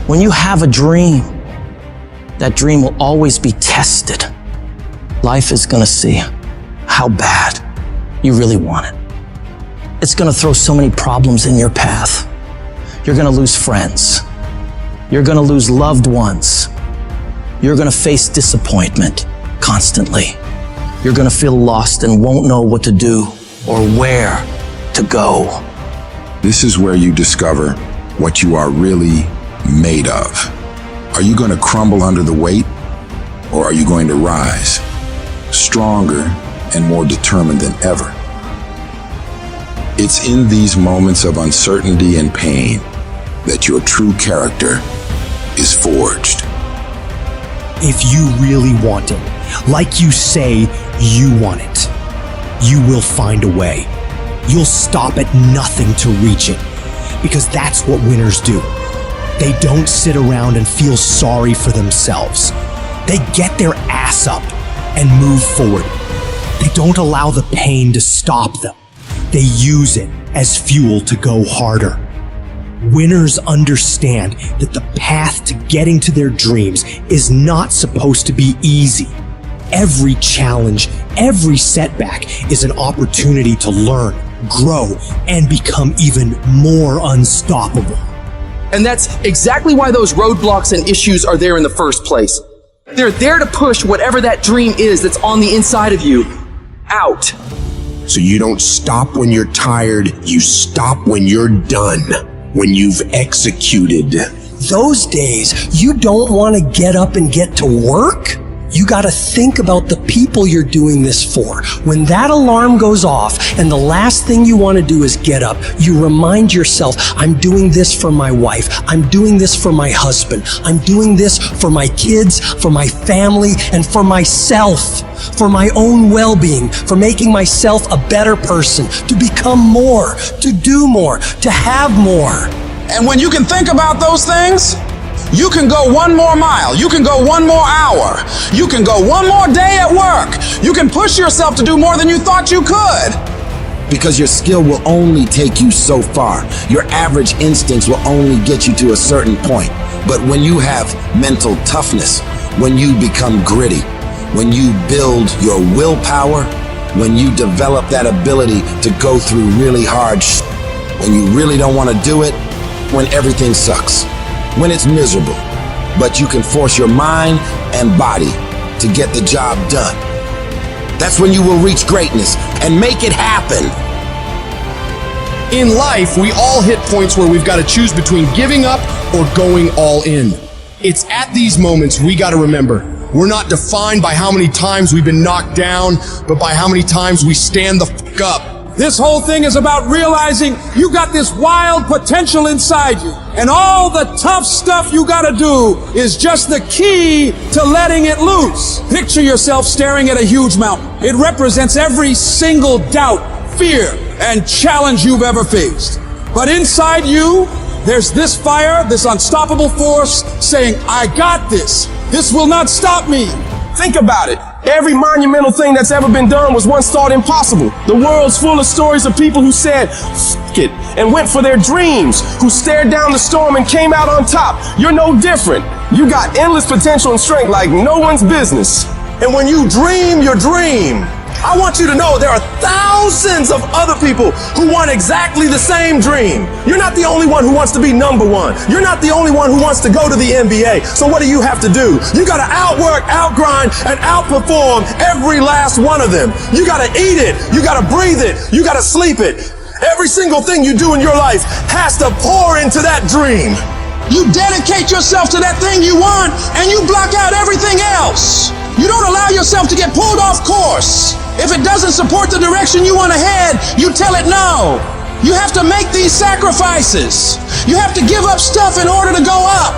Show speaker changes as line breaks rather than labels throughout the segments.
When you have a dream, that dream will always be tested. Life is gonna see how bad you really want it. It's gonna throw so many problems in your path. You're gonna lose friends. You're gonna lose loved ones. You're gonna face disappointment constantly. You're gonna feel lost and won't know what to do or where to go.
This is where you discover what you are really made of. Are you going to crumble under the weight, or are you going to rise stronger and more determined than ever? It's in these moments of uncertainty and pain that your true character is forged.
If you really want it, like you say you want it, you will find a way. You'll stop at nothing to reach it, because that's what winners do. They don't sit around and feel sorry for themselves. They get their ass up and move forward. They don't allow the pain to stop them. They use it as fuel to go harder. Winners understand that the path to getting to their dreams is not supposed to be easy. Every challenge, every setback is an opportunity to learn, grow, and become even more unstoppable.
And that's exactly why those roadblocks and issues are there in the first place. They're there to push whatever that dream is that's on the inside of you out.
So you don't stop when you're tired, you stop when you're done, when you've executed.
Those days, you don't want to get up and get to work. You got to think about the people you're doing this for. When that alarm goes off and the last thing you want to do is get up, you remind yourself, I'm doing this for my wife. I'm doing this for my husband. I'm doing this for my kids, for my family, and for myself, for my own well-being, for making myself a better person, to become more, to do more, to have more.
And when you can think about those things, you can go one more mile. You can go one more hour. You can go one more day at work. You can push yourself to do more than you thought you could.
Because your skill will only take you so far. Your average instincts will only get you to a certain point. But when you have mental toughness, when you become gritty, when you build your willpower, when you develop that ability to go through really hard when you really don't want to do it, when everything sucks, when it's miserable, but you can force your mind and body to get the job done. That's when you will reach greatness and make it happen.
In life, we all hit points where we've got to choose between giving up or going all in. It's at these moments we got to remember, we're not defined by how many times we've been knocked down, but by how many times we stand the fuck up.
This whole thing is about realizing you got this wild potential inside you. And all the tough stuff you gotta do is just the key to letting it loose. Picture yourself staring at a huge mountain. It represents every single doubt, fear, and challenge you've ever faced. But inside you, there's this fire, this unstoppable force saying, I got this. This will not stop me.
Think about it. Every monumental thing that's ever been done was once thought impossible. The world's full of stories of people who said, F it, and went for their dreams, who stared down the storm and came out on top. You're no different. You got endless potential and strength like no one's business. And when you dream your dream, I want you to know there are thousands of other people who want exactly the same dream. You're not the only one who wants to be number one. You're not the only one who wants to go to the NBA. So what do you have to do? You got to outwork, outgrind, and outperform every last one of them. You got to eat it. You got to breathe it. You got to sleep it. Every single thing you do in your life has to pour into that dream.
You dedicate yourself to that thing you want, and you block out everything else. You don't allow yourself to get pulled off course. If it doesn't support the direction you want to head, you tell it no. You have to make these sacrifices. You have to give up stuff in order to go up.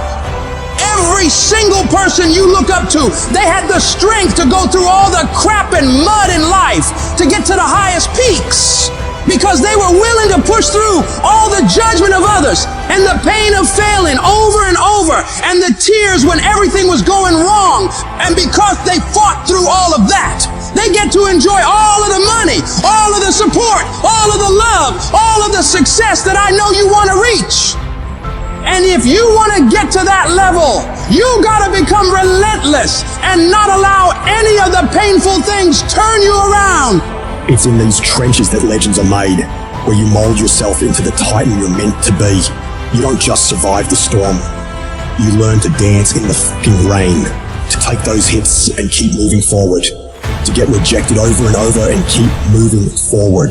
Every single person you look up to, they had the strength to go through all the crap and mud in life to get to the highest peaks. Because they were willing to push through all the judgment of others and the pain of failing over and over and the tears when everything was going wrong. And because they fought through all of that, they get to enjoy all of the money, all of the support, all of the love, all of the success that I know you want to reach. And if you want to get to that level, you got to become relentless and not allow any of the painful things turn you around.
It's in these trenches that legends are made, where you mold yourself into the titan you're meant to be. You don't just survive the storm. You learn to dance in the fucking rain, to take those hits and keep moving forward, to get rejected over and over and keep moving forward,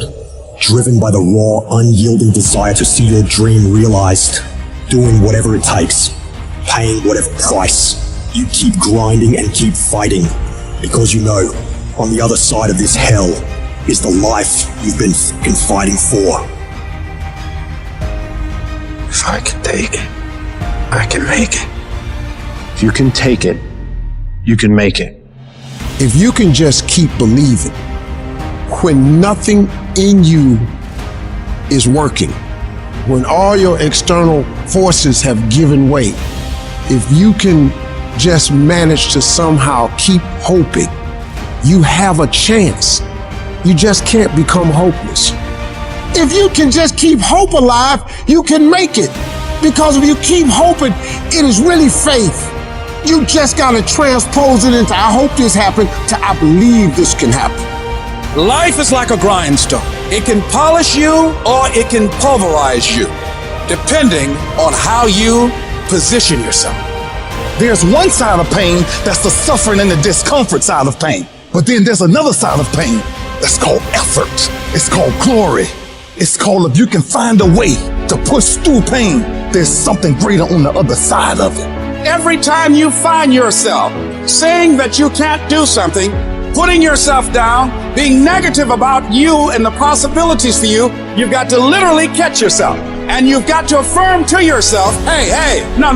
driven by the raw, unyielding desire to see your dream realized, doing whatever it takes, paying whatever price. You keep grinding and keep fighting, because you know, on the other side of this hell is the life you've been fucking fighting for.
If I can take it, I can make it.
If you can take it, you can make it.
If you can just keep believing when nothing in you is working, when all your external forces have given way, if you can just manage to somehow keep hoping, you have a chance. You just can't become hopeless. If you can just keep hope alive, you can make it. Because if you keep hoping, it is really faith. You just gotta transpose it into I hope this happens to I believe this can happen.
Life is like a grindstone. It can polish you or it can pulverize you, depending on how you position yourself.
There's one side of pain that's the suffering and the discomfort side of pain. But then there's another side of pain that's called effort. It's called glory. It's called if you can find a way to push through pain, there's something greater on the other side of it.
Every time you find yourself saying that you can't do something, putting yourself down, being negative about you and the possibilities for you, you've got to literally catch yourself. And you've got to affirm to yourself, hey, no,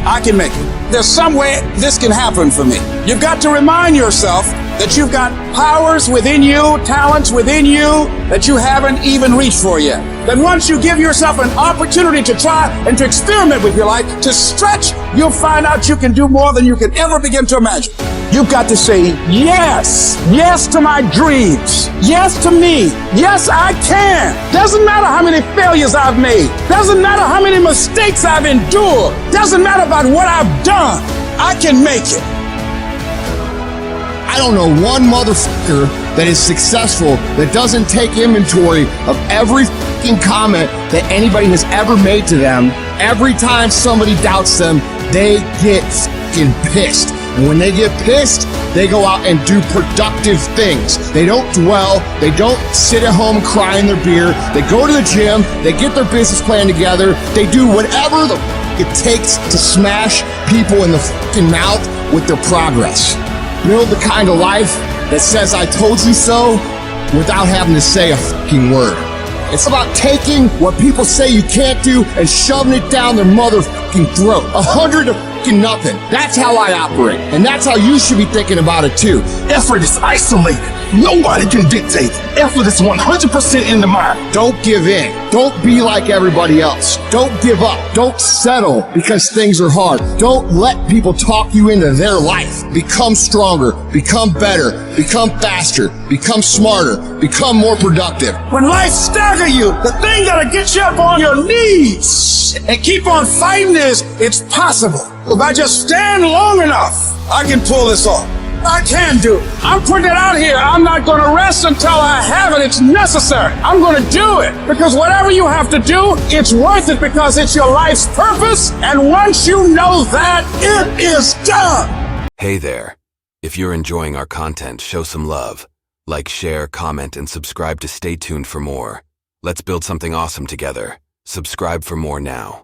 I can make it. There's some way this can happen for me. You've got to remind yourself that you've got powers within you, talents within you that you haven't even reached for yet. That once you give yourself an opportunity to try and to experiment with your life, to stretch, you'll find out you can do more than you can ever begin to imagine. You've got to say yes to my dreams, yes to me, yes I can. Doesn't matter how many failures I've made, doesn't matter how many mistakes I've endured, doesn't matter about what I've done, I can make it.
I don't know one motherfucker that is successful that doesn't take inventory of every fucking comment that anybody has ever made to them. Every time somebody doubts them, they get fucking pissed. And when they get pissed, they go out and do productive things. They don't dwell. They don't sit at home and cry in their beer. They go to the gym. They get their business plan together. They do whatever it takes to smash people in the fucking mouth with their progress. Build the kind of life that says I told you so without having to say a fucking word. It's about taking what people say you can't do and shoving it down their motherfucking throat. 100 to fucking nothing. That's how I operate. And that's how you should be thinking about it too.
Effort is isolated. Nobody can dictate. Effort is 100% in the mind.
Don't give in. Don't be like everybody else. Don't give up. Don't settle because things are hard. Don't let people talk you into their life. Become stronger. Become better. Become faster. Become smarter. Become more productive.
When life stagger you, the thing that'll get you up on your knees and keep on fighting is, it's possible. If I just stand long enough, I can pull this off. I can do it. I'm putting it out here. I'm not going to rest until I have it. It's necessary. I'm going to do it because whatever you have to do, it's worth it because it's your life's purpose. And once you know that, it is done.
Hey there. If you're enjoying our content, show some love. Like, share, comment, and subscribe to stay tuned for more. Let's build something awesome together. Subscribe for more now.